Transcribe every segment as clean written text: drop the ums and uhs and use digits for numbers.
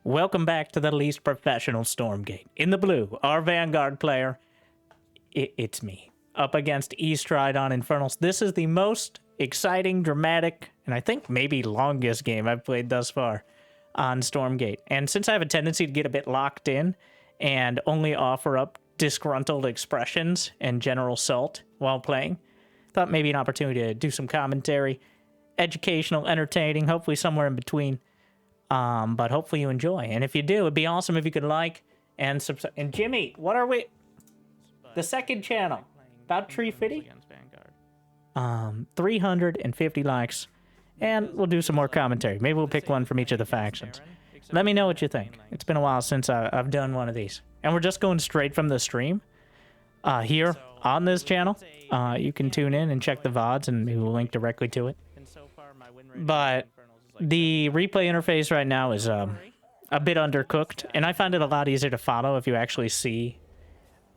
Welcome back to the least professional Stormgate. In the blue, our Vanguard player, it's me, up against Eastride on Infernals. This is the most exciting, dramatic, and I think maybe longest game I've played thus far on Stormgate. And since I have a tendency to get a bit locked in and only offer up disgruntled expressions and general salt while playing, thought maybe an opportunity to do some commentary, educational, entertaining, hopefully somewhere in between. But hopefully you enjoy. And if you do, it'd be awesome if you could like and subscribe. And Jimmy, what are we? The second channel. About Tree Fitty? 350 likes. And we'll do some more commentary. Maybe we'll pick one from each of the factions. Let me know what you think. It's been a while since I've done one of these. And we're just going straight from the stream. Here on this channel. You can tune in and check the VODs and maybe we'll link directly to it. But the replay interface right now is a bit undercooked, and I find it a lot easier to follow if you actually see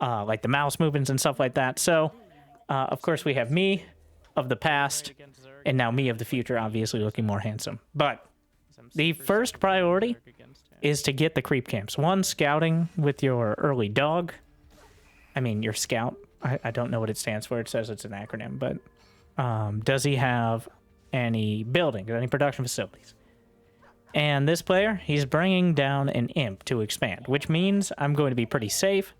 like the mouse movements and stuff like that. So, of course, we have me of the past, and now me of the future, obviously looking more handsome. But the first priority is to get the creep camps. One, scouting with your early dog. I mean, your scout. I don't know what it stands for. It says it's an acronym, but does he have any buildings, any production facilities? And this player, he's bringing down an imp to expand, which means I'm going to be pretty safe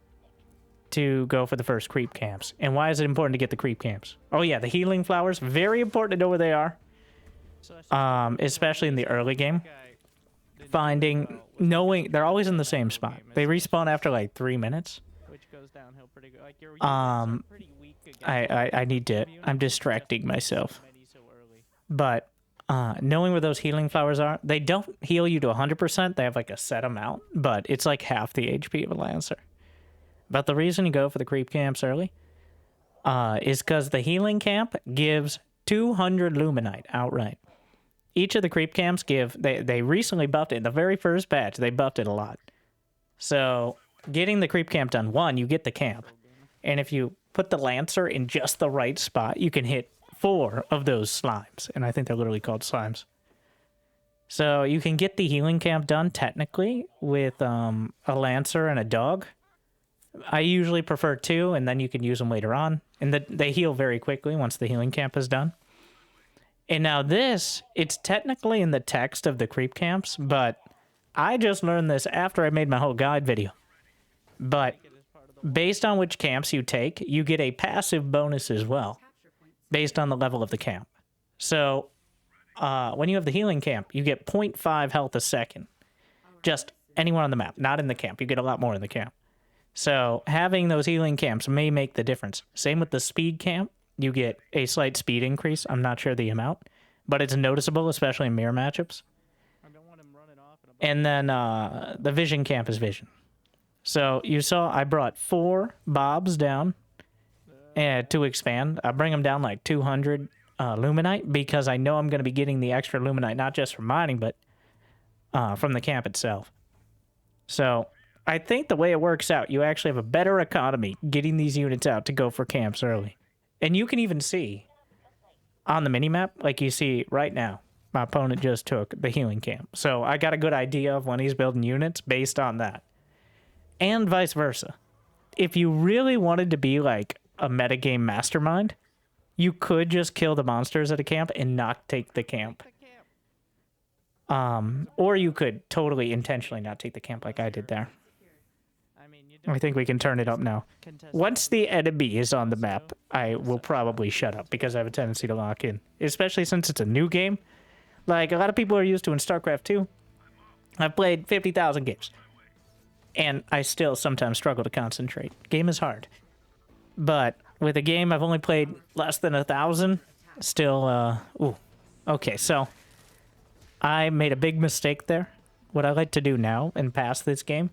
to go for the first creep camps. And why is it important to get the creep camps? Oh yeah, the healing flowers, very important to know where they are, especially in the early game. Knowing they're always in the same spot. They respawn after like 3 minutes. I need to, I'm distracting myself. But knowing where those healing flowers are, they don't heal you to 100%. They have like a set amount, but it's like half the HP of a Lancer. But the reason you go for the creep camps early is because the healing camp gives 200 Luminite outright. Each of the creep camps give, they recently buffed it. In the very first patch, they buffed it a lot. So getting the creep camp done, one, you get the camp. And if you put the Lancer in just the right spot, you can hit 4 of those slimes, and I think they're literally called slimes. So you can get the healing camp done technically with a Lancer and a dog. I usually prefer 2, and then you can use them later on. And they heal very quickly once the healing camp is done. And now this, it's technically in the text of the creep camps, but I just learned this after I made my whole guide video. But based on which camps you take, you get a passive bonus as well, based on the level of the camp. So, when you have the healing camp, you get 0.5 health a second. Just anywhere on the map, not in the camp. You get a lot more in the camp. So, having those healing camps may make the difference. Same with the speed camp. You get a slight speed increase. I'm not sure the amount, but it's noticeable, especially in mirror matchups. And then the vision camp is vision. So, you saw I brought 4 bobs down to expand. I bring them down like 200 Luminite because I know I'm going to be getting the extra Luminite, not just from mining, but from the camp itself. So I think the way it works out, you actually have a better economy getting these units out to go for camps early. And you can even see on the minimap, like you see right now, my opponent just took the healing camp. So I got a good idea of when he's building units based on that. And vice versa. If you really wanted to be like a metagame mastermind, you could just kill the monsters at a camp and not take the camp. Or you could totally intentionally not take the camp like I did there. I think we can turn it up now. Once the enemy is on the map, I will probably shut up because I have a tendency to lock in. Especially since it's a new game. Like a lot of people are used to in StarCraft 2. I've played 50,000 games. And I still sometimes struggle to concentrate. Game is hard. But with a game I've only played less than 1,000, still, ooh. Okay, so I made a big mistake there. What I like to do now and pass this game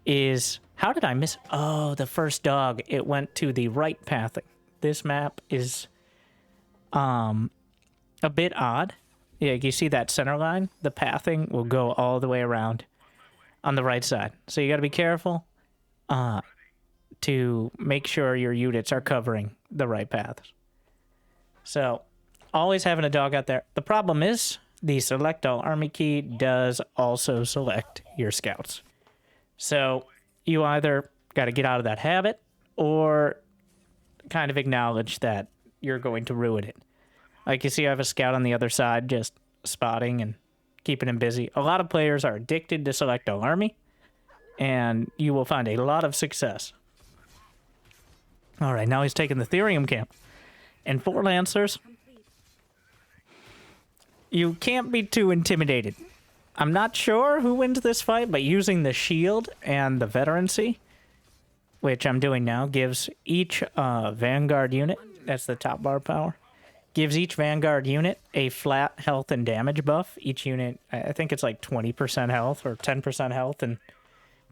is, how did I miss? Oh, the first dog, it went to the right pathing. This map is a bit odd. Yeah, you see that center line? The pathing will go all the way around on the right side. So you got to be careful to make sure your units are covering the right paths. So always having a dog out there. The problem is the select all army key does also select your scouts. So you either got to get out of that habit or kind of acknowledge that you're going to ruin it. Like you see, I have a scout on the other side just spotting and keeping him busy. A lot of players are addicted to select all army, and you will find a lot of success. All right, now he's taking the Therium camp. And 4 Lancers, you can't be too intimidated. I'm not sure who wins this fight, but using the shield and the veterancy, which I'm doing now, gives each Vanguard unit, that's the top bar power, gives each Vanguard unit a flat health and damage buff. Each unit, I think it's like 20% health or 10% health and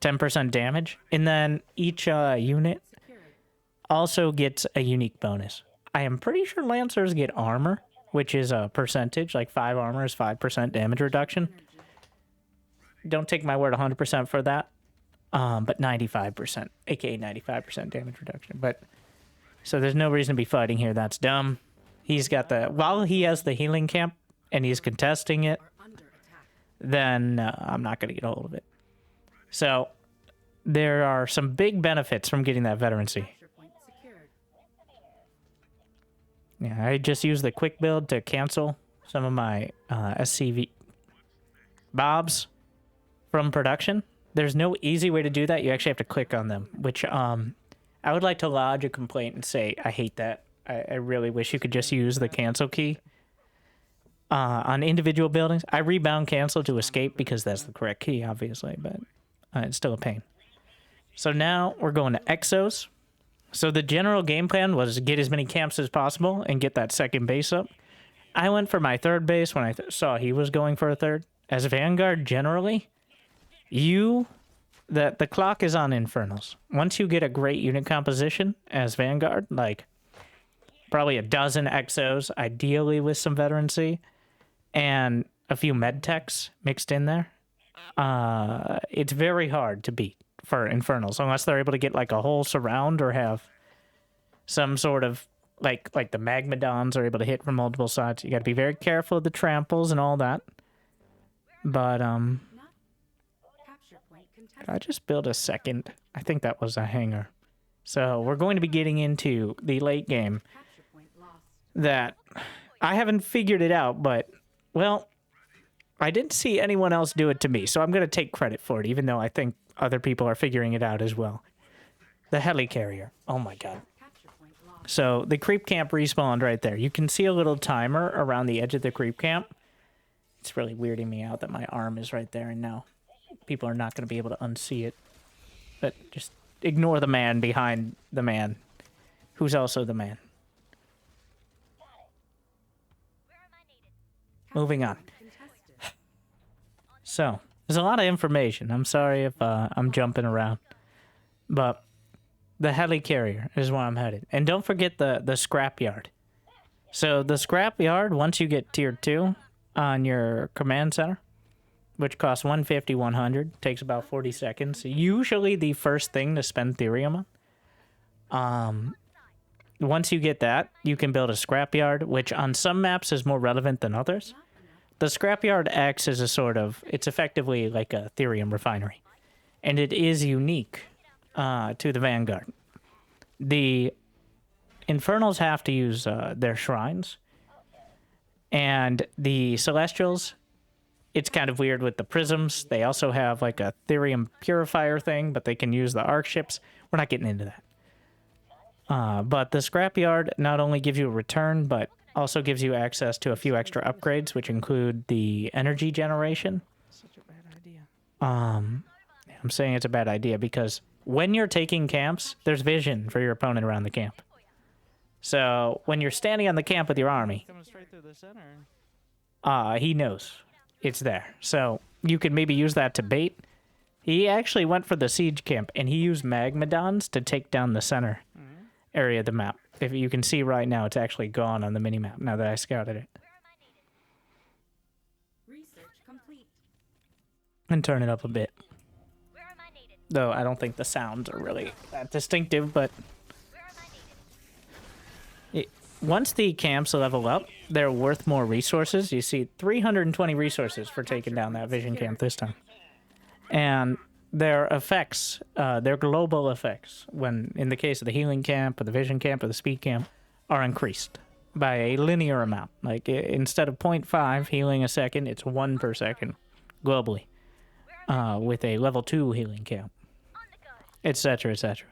10% damage. And then each unit also gets a unique bonus. I am pretty sure Lancers get armor, which is a percentage, like 5 armor is 5% damage reduction. Don't take my word 100% for that, but 95%, aka 95% damage reduction. But so there's no reason to be fighting here. That's dumb. He's got the, while he has the healing camp and he's contesting it, then I'm not going to get a hold of it. So there are some big benefits from getting that veterancy. Yeah, I just use the quick build to cancel some of my SCV bobs from production. There's no easy way to do that. You actually have to click on them, which I would like to lodge a complaint and say, I hate that. I really wish you could just use the cancel key on individual buildings. I rebound cancel to escape because that's the correct key, obviously, but it's still a pain. So now we're going to Exos. So the general game plan was get as many camps as possible and get that second base up. I went for my third base when I saw he was going for a third. As Vanguard, generally, the clock is on Infernals. Once you get a great unit composition as Vanguard, like probably a dozen Exos, ideally with some veterancy, and a few med techs mixed in there, it's very hard to beat for Infernals, unless they're able to get like a whole surround or have some sort of like the Magmadons are able to hit from multiple sides. You got to be very careful of the tramples and all that. But I just built a second. I think that was a hangar. So we're going to be getting into the late game that I haven't figured it out, but well, I didn't see anyone else do it to me, so I'm going to take credit for it, even though I think other people are figuring it out as well. The Helicarrier. Oh my god. So the creep camp respawned right there. You can see a little timer around the edge of the creep camp. It's really weirding me out that my arm is right there, and now people are not going to be able to unsee it. But just ignore the man behind the man, who's also the man. Moving on. So, there's a lot of information. I'm sorry if I'm jumping around. But the Helicarrier is where I'm headed. And don't forget the scrapyard. So the scrapyard, once you get tier 2 on your command center, which costs 150, 100, takes about 40 seconds. Usually the first thing to spend Therium on. Once you get that, you can build a scrapyard, which on some maps is more relevant than others. The scrapyard acts as a sort of, it's effectively like a Therium refinery. And it is unique to the Vanguard. The Infernals have to use their shrines. And the Celestials, it's kind of weird with the prisms. They also have like a Therium purifier thing, but they can use the arc ships. We're not getting into that. But the scrapyard not only gives you a return, but also gives you access to a few extra upgrades, which include the energy generation. Such a bad idea. I'm saying it's a bad idea because when you're taking camps, there's vision for your opponent around the camp. So when you're standing on the camp with your army, Coming straight through the center. he knows it's there. So you can maybe use that to bait. He actually went for the siege camp, and he used Magmadons to take down the center area of the map. If you can see right now, it's actually gone on the mini-map now that I scouted it. Research complete. And turn it up a bit. Though I don't think the sounds are really that distinctive, but once the camps level up, they're worth more resources. You see 320 resources for taking down that vision camp this time. And their effects, their global effects, when in the case of the healing camp or the vision camp or the speed camp, are increased by a linear amount. Like instead of 0.5 healing a second, it's 1 per second globally with a level 2 healing camp, etc., etc.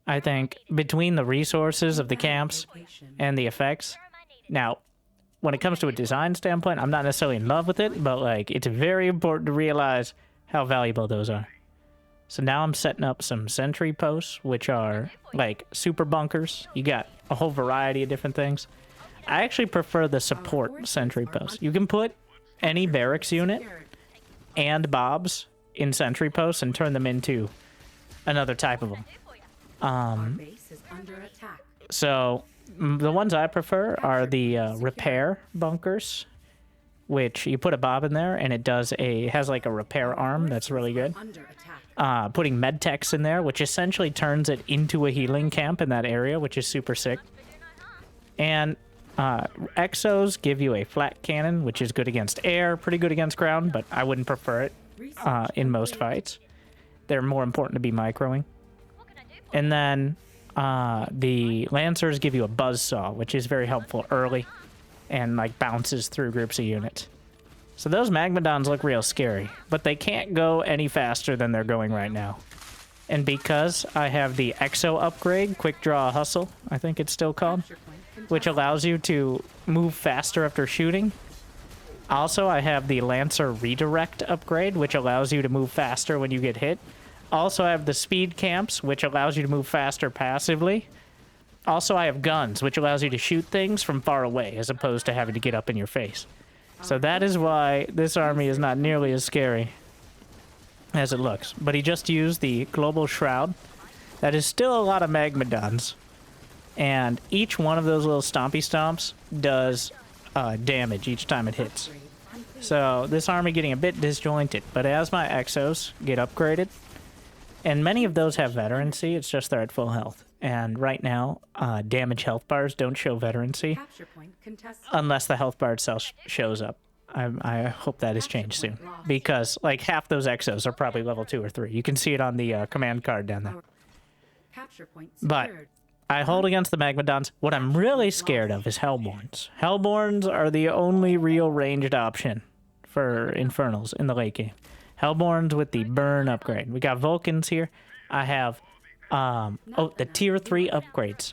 I think between the resources of the camps and the effects, now, when it comes to a design standpoint, I'm not necessarily in love with it, but like it's very important to realize how valuable those are. So now I'm setting up some sentry posts, which are like super bunkers. You got a whole variety of different things. I actually prefer the support sentry posts. You can put any barracks unit and mobs in sentry posts and turn them into another type of them. So the ones I prefer are the repair bunkers, which you put a bob in there and it has like a repair arm that's really good. Putting med techs in there, which essentially turns it into a healing camp in that area, which is super sick. And exos give you a flat cannon, which is good against air, pretty good against ground, but I wouldn't prefer it in most fights. They're more important to be microing. And then the Lancers give you a buzzsaw, which is very helpful early and like bounces through groups of units. So those Magmadons look real scary, but they can't go any faster than they're going right now. And because I have the Exo upgrade, Quick Draw Hustle, I think it's still called, which allows you to move faster after shooting. Also, I have the Lancer Redirect upgrade, which allows you to move faster when you get hit. Also, I have the speed camps, which allows you to move faster passively. Also, I have guns, which allows you to shoot things from far away, as opposed to having to get up in your face. So that is why this army is not nearly as scary as it looks. But he just used the Global Shroud. That is still a lot of Magmadons. And each one of those little stompy stomps does damage each time it hits. So this army getting a bit disjointed. But as my Exos get upgraded, and many of those have veterancy, it's just they're at full health. And right now, damage health bars don't show veterancy unless the health bar itself shows up. I hope that is changed soon. Because like half those Exos are probably level 2 or 3. You can see it on the command card down there. But I hold against the Magmadons. What I'm really scared of is Hellborns. Hellborns are the only real ranged option for Infernals in the late game. Hellborns with the burn upgrade. We got Vulcans here. I have the tier 3 upgrades.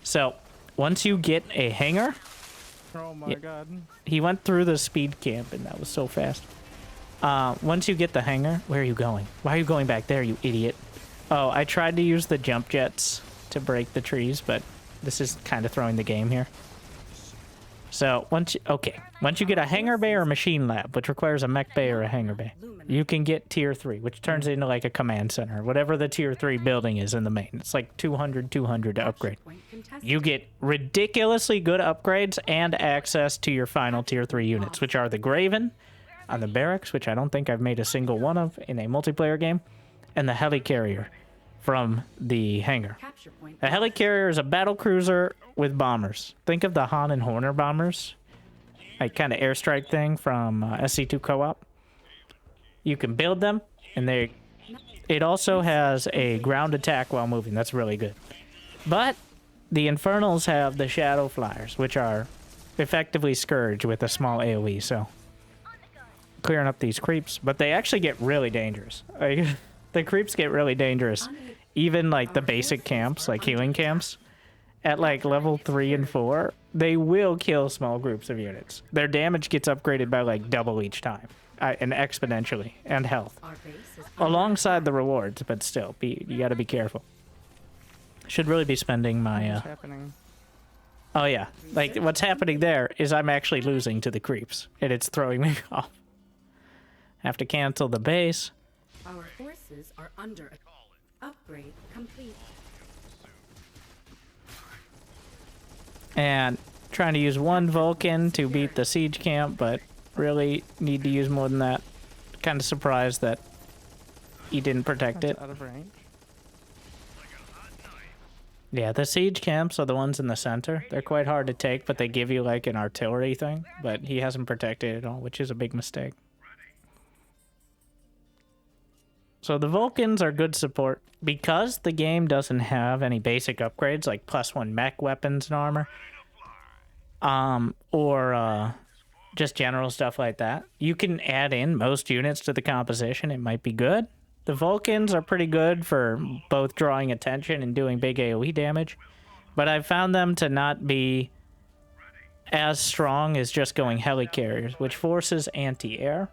So once you get a hangar, Oh my god. he went through the speed camp and that was so fast. Once you get the hangar, where are you going? Why are you going back there, you idiot? Oh, I tried to use the jump jets to break the trees, but this is kind of throwing the game here. So once you get a hangar bay or a machine lab, which requires a mech bay or a hangar bay, you can get tier 3, which turns it into like a command center, whatever the tier 3 building is in the main. It's like 200 to upgrade. You get ridiculously good upgrades and access to your final tier 3 units, which are the Graven on the barracks, which I don't think I've made a single one of in a multiplayer game, and the Helicarrier from the hangar. A Helicarrier is a battle cruiser with bombers. Think of the Han and Horner bombers, like kind of airstrike thing from SC2 Co-op. You can build them, and it also has a ground attack while moving. That's really good. But the Infernals have the Shadow Flyers, which are effectively Scourge with a small AoE, so clearing up these creeps. But they actually get really dangerous. Like, the creeps get really dangerous. Even like the basic camps, like healing camps, at like level 3 and 4, they will kill small groups of units. Their damage gets upgraded by like double each time, and exponentially, and health, alongside the rewards. But still, you got to be careful. Should really be spending my. What's happening? Oh yeah, like what's happening there is I'm actually losing to the creeps, and it's throwing me off. Have to cancel the base. Our forces are under upgrade complete. And trying to use one Vulcan to beat the siege camp, but really need to use more than that. Kind of surprised that he didn't protect it. Out of range. Yeah, the siege camps are the ones in the center. They're quite hard to take, but they give you like an artillery thing. But he hasn't protected it at all, which is a big mistake. So the Vulcans are good support. Because the game doesn't have any basic upgrades like +1 mech weapons and armor, or just general stuff like that, you can add in most units to the composition. It might be good. The Vulcans are pretty good for both drawing attention and doing big AoE damage, but I've found them to not be as strong as just going Helicarriers, which forces anti-air.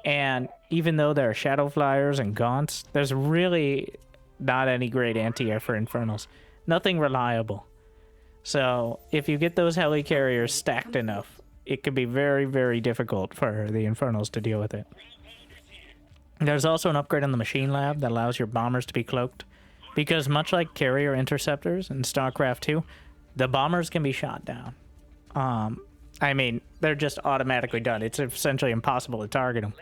And even though there are Shadow Flyers and Gaunts, there's really not any great anti-air for Infernals. Nothing reliable. So if you get those Helicarriers stacked enough, it could be very, very difficult for the Infernals to deal with it. There's also an upgrade on the Machine Lab that allows your bombers to be cloaked. Because much like carrier interceptors in StarCraft 2, the bombers can be shot down. I mean, they're just automatically done. It's essentially impossible to target them.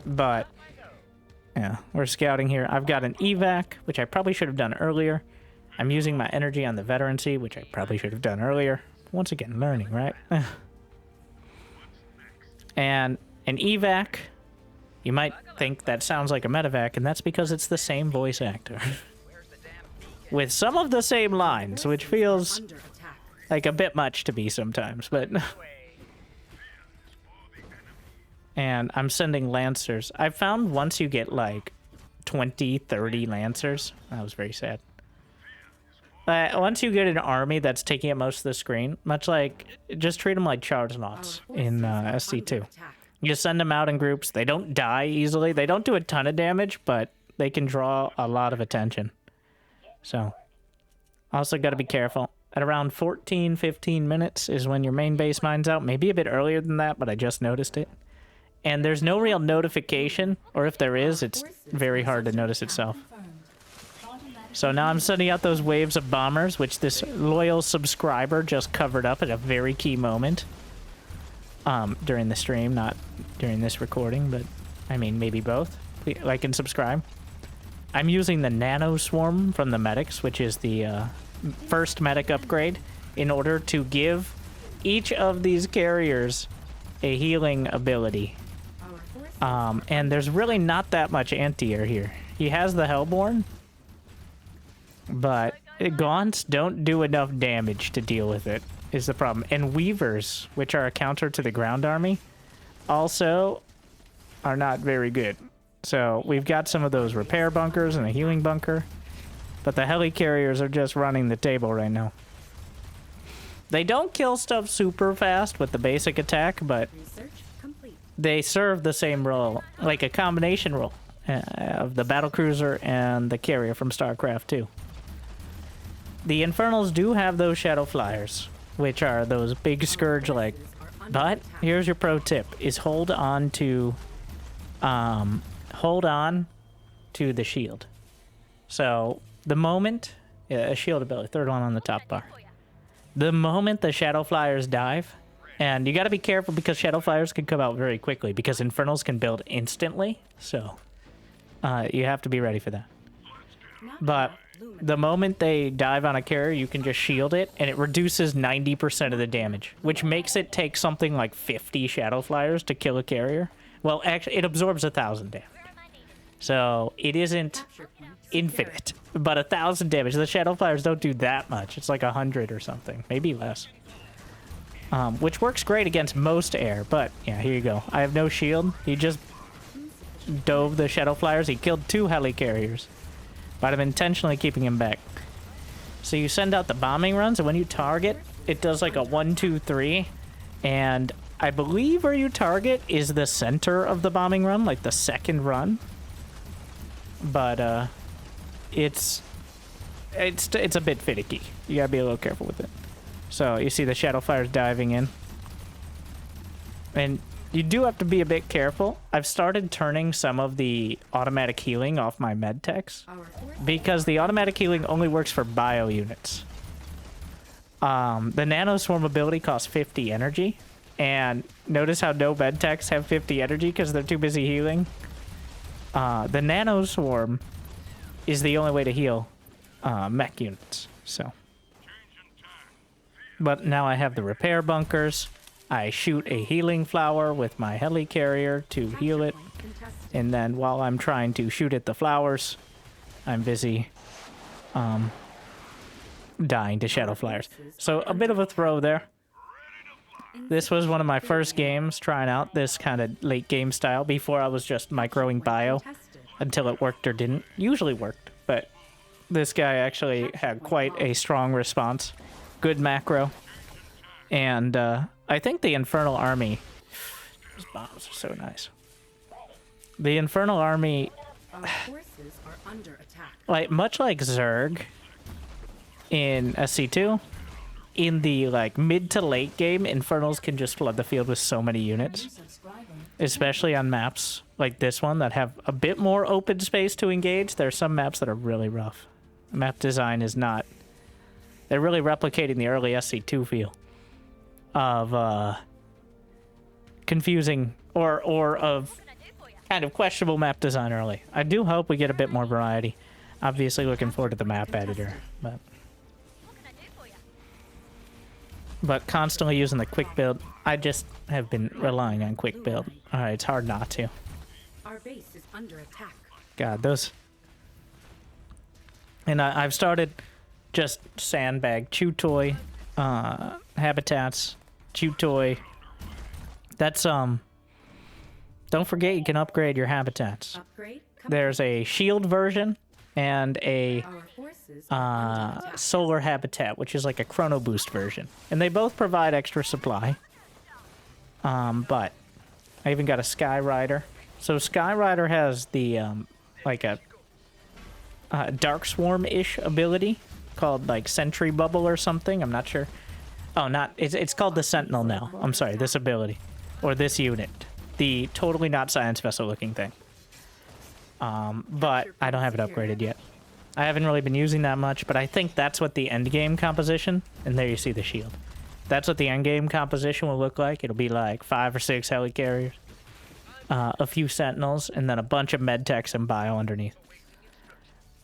But, yeah, we're scouting here. I've got an evac, which I probably should have done earlier. I'm using my energy on the veterancy, which I probably should have done earlier. Once again, learning, right? And an evac, you might think that sounds like a medevac, and that's because it's the same voice actor. With some of the same lines, which feels like a bit much to me sometimes, but... And I'm sending Lancers. I found once you get like 20, 30 Lancers, that was very sad. Once you get an army that's taking up most of the screen, much like, just treat them like charge lots in SC2. You send them out in groups. They don't die easily. They don't do a ton of damage, but they can draw a lot of attention. So, also got to be careful. At around 14, 15 minutes is when your main base mine's out. Maybe a bit earlier than that, but I just noticed it. And there's no real notification, or if there is, it's very hard to notice itself. So now I'm sending out those waves of bombers, which this loyal subscriber just covered up at a very key moment. During the stream, not during this recording, but I mean, maybe both. Like and subscribe. I'm using the Nano Swarm from the medics, which is the first medic upgrade, in order to give each of these carriers a healing ability. And there's really not that much anti-air here. He has the Hellborn, but Gaunts don't do enough damage to deal with it, is the problem. And Weavers, which are a counter to the ground army, also are not very good. So we've got some of those repair bunkers and a healing bunker, but the Helicarriers are just running the table right now. They don't kill stuff super fast with the basic attack, but they serve the same role, like a combination role of the battlecruiser and the carrier from StarCraft 2. The Infernals do have those Shadow Flyers, which are those big Scourge-like. But here's your pro tip: is hold on to the shield. So the moment a shield ability, third one on the top bar. The moment the Shadow Flyers dive, and you got to be careful because Shadow Flyers can come out very quickly because Infernals can build instantly. So you have to be ready for that. But the moment they dive on a carrier, you can just shield it, and it reduces 90% of the damage, which makes it take something like 50 Shadow Flyers to kill a carrier. Well, actually, it absorbs 1,000 damage. So it isn't infinite, but 1,000 damage. The Shadow Flyers don't do that much. It's like 100 or something, maybe less. Which works great against most air, but yeah, here you go. I have no shield. He just dove the Shadow Flyers. He killed 2 Helicarriers, but I'm intentionally keeping him back. So you send out the bombing runs, and when you target, it does like a 1, 2, 3, and I believe where you target is the center of the bombing run, like the second run. But it's a bit finicky. You gotta be a little careful with it. So you see the Shadow Flyers diving in, and you do have to be a bit careful. I've started turning some of the automatic healing off my med techs because the automatic healing only works for bio units. The Nano Swarm ability costs 50 energy, and notice how no med techs have 50 energy because they're too busy healing. The Nano Swarm is the only way to heal. mech units. So, but now I have the repair bunkers. I shoot a healing flower with my helicarrier to heal it, and then while I'm trying to shoot at the flowers, I'm busy dying to shadow flyers. So a bit of a throw there. This was one of my first games trying out this kind of late game style. Before I was just microing bio until it worked or didn't. Usually worked, but this guy actually had quite a strong response. Good macro. And I think the Infernal Army... Those bombs are so nice. The Infernal Army... Our forces are under attack. Like, much like Zerg in SC2, in the like mid to late game, Infernals can just flood the field with so many units. Especially on maps like this one that have a bit more open space to engage. There are some maps that are really rough. Map design is not... They're really replicating the early SC2 feel of confusing or of kind of questionable map design early. I do hope we get a bit more variety. Obviously looking forward to the map editor, but constantly using the quick build. I just have been relying on quick build. Alright, it's hard not to. Our base is under attack. God, those... And I've started just sandbag, chew toy, habitats, chew toy. That's, don't forget you can upgrade your habitats. Upgrade. There's a shield version and a Our forces are under attack. solar habitat, which is like a chrono boost version. And they both provide extra supply. But I even got a Sky Rider. So Sky Rider has the, like a Dark Swarm-ish ability called like Sentry Bubble or something. I'm not sure. Oh, not, it's called the Sentinel now. I'm sorry, this ability. Or this unit. The totally not science vessel looking thing. But I don't have it upgraded yet. I haven't really been using that much, but I think that's what the end game composition, and there you see the shield. That's what the end game composition will look like. It'll be like 5 or 6 helicarriers, a few sentinels, and then a bunch of medtechs and bio underneath.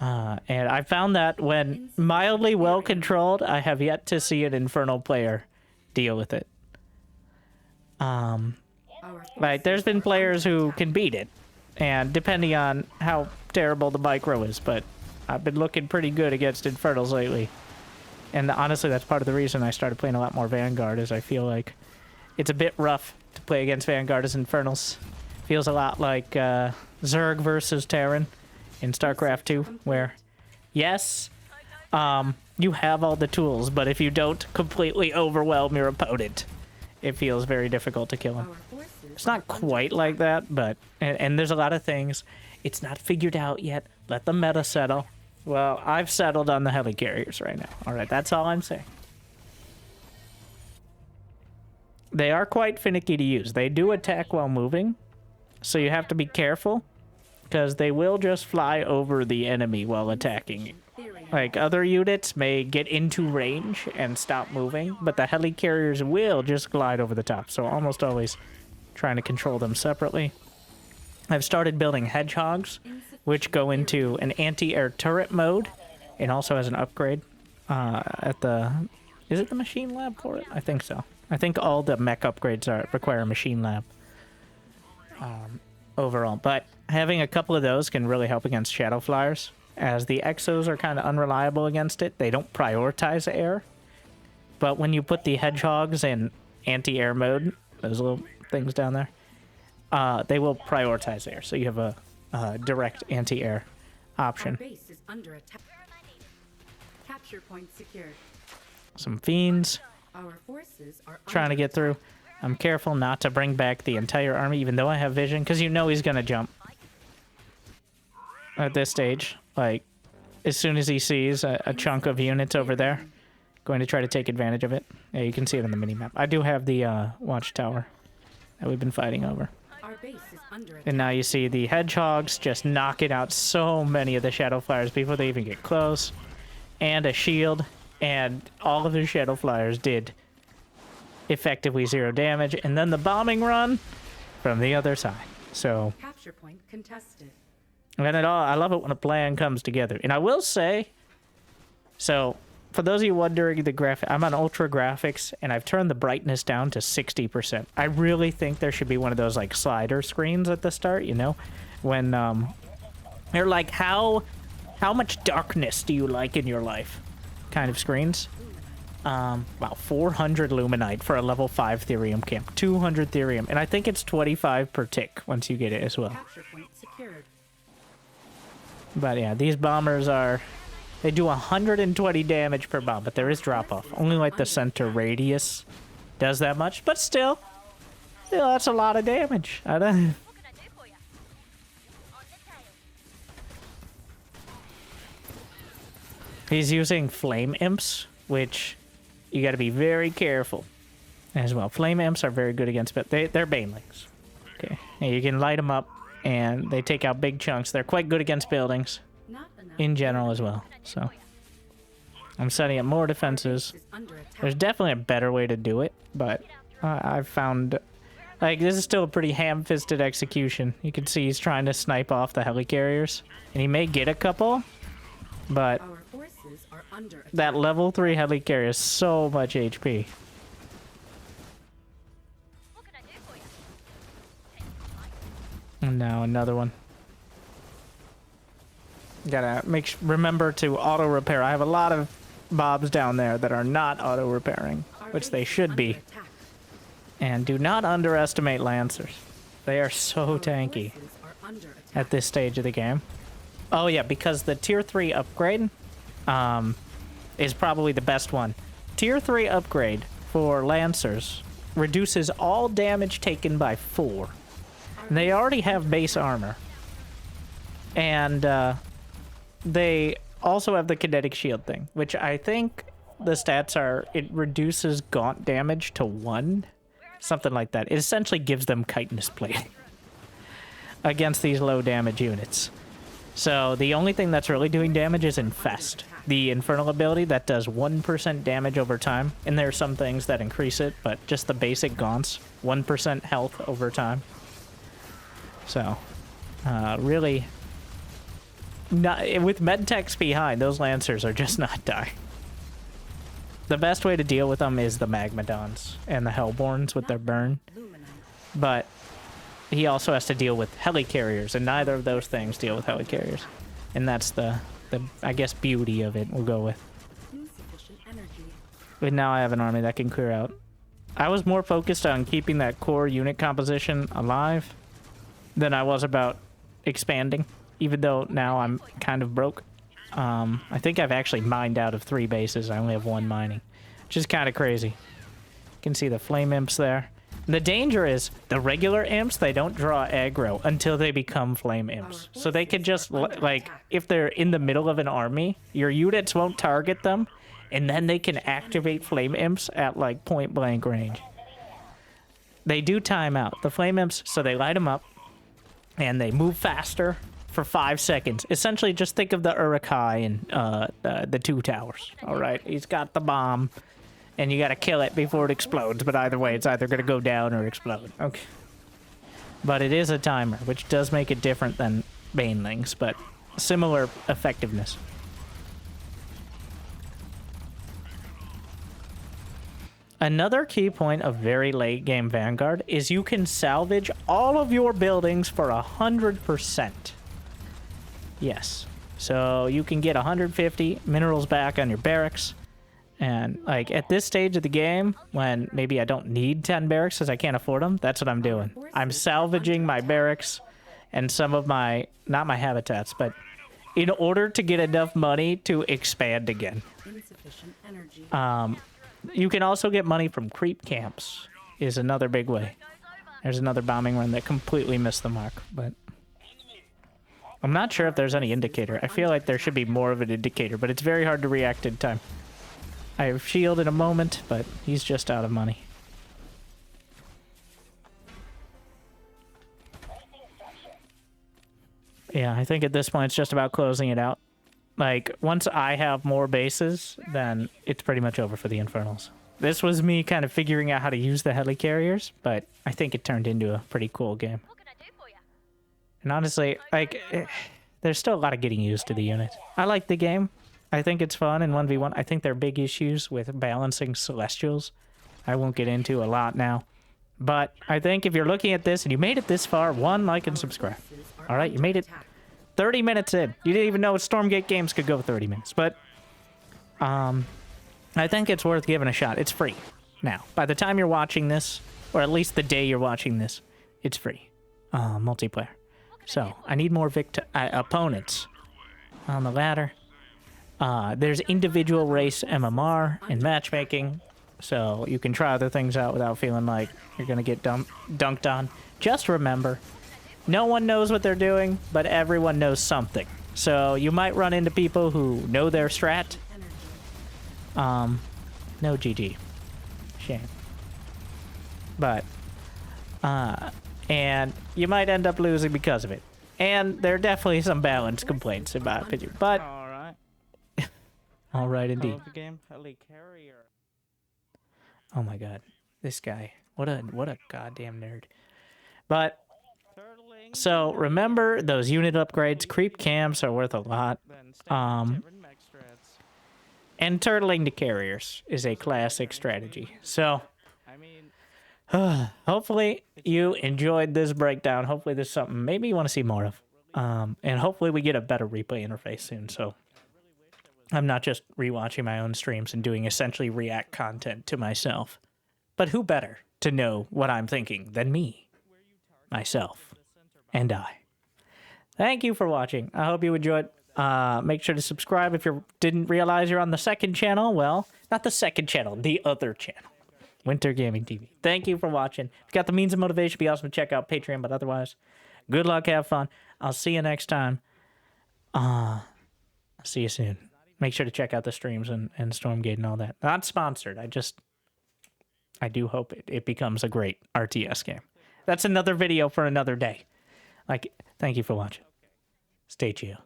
And I found that when mildly well controlled, I have yet to see an Infernal player deal with it. Like, there's been players who can beat it, and depending on how terrible the micro is, but I've been looking pretty good against Infernals lately. And honestly, that's part of the reason I started playing a lot more Vanguard, is I feel like it's a bit rough to play against Vanguard as Infernals. Feels a lot like Zerg versus Terran in StarCraft 2, where, yes, you have all the tools, but if you don't completely overwhelm your opponent, it feels very difficult to kill him. It's not quite like that, but... And there's a lot of things. It's not figured out yet. Let the meta settle. Well, I've settled on the Helicarriers right now. Alright, that's all I'm saying. They are quite finicky to use. They do attack while moving, so you have to be careful, because they will just fly over the enemy while attacking. Like, other units may get into range and stop moving, but the Helicarriers will just glide over the top, so almost always trying to control them separately. I've started building hedgehogs, which go into an anti-air turret mode, and also has an upgrade at the... Is it the machine lab for it? I think so. I think all the mech upgrades require a machine lab overall, but having a couple of those can really help against shadow flyers, as the exos are kind of unreliable against it. They don't prioritize air, but when you put the hedgehogs in anti-air mode, those little things down there, they will prioritize air, so you have a direct anti-air option. Our base is under attack. Capture point secured. Some fiends Our forces are trying to get through. I'm careful not to bring back the entire army, even though I have vision, because you know he's going to jump at this stage. Like, as soon as he sees a chunk of units over there, going to try to take advantage of it. Yeah, you can see it on the minimap. I do have the watchtower that we've been fighting over. Our base is under attack. And now you see the hedgehogs just knocking out so many of the shadow flyers before they even get close. And a shield, and all of the shadow flyers did effectively 0 damage. And then the bombing run from the other side. So, Capture point contested. and I love it when a plan comes together. And I will say, So, for those of you wondering, I'm on ultra graphics, and I've turned the brightness down to 60%. I really think there should be one of those, like, slider screens at the start, you know? When, they're like, how much darkness do you like in your life? Kind of screens. Wow, 400 Luminite for a level 5 Therium camp. 200 Therium, and I think it's 25 per tick once you get it as well. Capture point secured. But yeah, these bombers are... They do 120 damage per bomb, but there is drop-off. Only like the center radius does that much, but still, that's a lot of damage. I don't... He's using flame imps, which you got to be very careful as well. Flame imps are very good against, but they're banelings. Okay, and you can light them up, and they take out big chunks. They're quite good against buildings in general as well. So I'm setting up more defenses. There's definitely a better way to do it, but I've found like this is still a pretty ham-fisted execution. You can see he's trying to snipe off the helicarriers, and he may get a couple, but that level 3 helicarrier is so much HP. And now another one. Gotta remember to auto repair. I have a lot of mobs down there that are not auto repairing, which they should be. And do not underestimate Lancers. They are so tanky at this stage of the game. Oh yeah, because the tier 3 upgrade is probably the best one. Tier 3 upgrade for Lancers reduces all damage taken by 4. And they already have base armor. And they also have the kinetic shield thing, which I think the stats are, it reduces gaunt damage to 1. Something like that. It essentially gives them chitinous plate against these low damage units. So the only thing that's really doing damage is Infest. The Infernal ability that does 1% damage over time. And there are some things that increase it, but just the basic gaunts, 1% health over time. So, really... with medtechs behind, those Lancers are just not dying. The best way to deal with them is the Magmadons and the Hellborns with their burn. But he also has to deal with Helicarriers, and neither of those things deal with Helicarriers. And that's the I guess, beauty of it, we'll go with. But now I have an army that can clear out. I was more focused on keeping that core unit composition alive than I was about expanding. Even though now I'm kind of broke. I think I've actually mined out of 3 bases. I only have 1 mining. Which is kind of crazy. You can see the flame imps there. The danger is, the regular imps, they don't draw aggro until they become flame imps. So they can just, like, if they're in the middle of an army, your units won't target them, and then they can activate flame imps at, like, point blank range. They do time out. The flame imps, so they light them up, and they move faster for 5 seconds. Essentially, just think of the Urukai and the 2 towers. All right, he's got the bomb, and you got to kill it before it explodes. But either way, it's either going to go down or explode. Okay. But it is a timer, which does make it different than Banelings, but similar effectiveness. Another key point of very late game Vanguard is you can salvage all of your buildings for 100%. Yes. So you can get 150 minerals back on your barracks. And like at this stage of the game, when maybe I don't need 10 barracks because I can't afford them, that's what I'm doing. I'm salvaging my barracks and some of my, not my habitats, but in order to get enough money to expand again. You can also get money from creep camps is another big way. There's another bombing run that completely missed the mark, but I'm not sure if there's any indicator. I feel like there should be more of an indicator, but it's very hard to react in time. I have shield in a moment, but he's just out of money. Yeah, I think at this point it's just about closing it out. Like, once I have more bases, then it's pretty much over for the Infernals. This was me kind of figuring out how to use the Helicarriers, but I think it turned into a pretty cool game. And honestly, like, there's still a lot of getting used to the unit. I like the game. I think it's fun in 1v1. I think there are big issues with balancing Celestials. I won't get into a lot now. But I think if you're looking at this and you made it this far, like and subscribe. All right, you made it 30 minutes in. You didn't even know Stormgate games could go 30 minutes. But I think it's worth giving a shot. It's free now. By the time you're watching this, or at least the day you're watching this, it's free. Multiplayer. So I need more opponents on the ladder. There's individual race MMR and matchmaking, so you can try other things out without feeling like you're gonna get dunked on. Just remember, no one knows what they're doing, but everyone knows something. So you might run into people who know their strat. No GG. Shame. But, and you might end up losing because of it. And there are definitely some balance complaints, in my opinion. But, Alright. alright indeed. Call of the game, Helicarrier. Oh my god. This guy. What a goddamn nerd. But, so remember those unit upgrades. Creep camps are worth a lot. And turtling to carriers is a classic strategy. So, hopefully you enjoyed this breakdown. Hopefully this is something maybe you want to see more of. And hopefully we get a better replay interface soon. So I'm not just rewatching my own streams and doing essentially react content to myself. But who better to know what I'm thinking than me, myself, and I. Thank you for watching. I hope you enjoyed. Make sure to subscribe if you didn't realize you're on the second channel. Well, not the second channel, the other channel. Winter Gaming TV. Thank you for watching. If you got the means of motivation, be awesome to check out Patreon, but otherwise, good luck, have fun. I'll see you next time. I'll see you soon. Make sure to check out the streams and Stormgate and all that. Not sponsored. I do hope it becomes a great RTS game. That's another video for another day. Thank you for watching. Stay chill.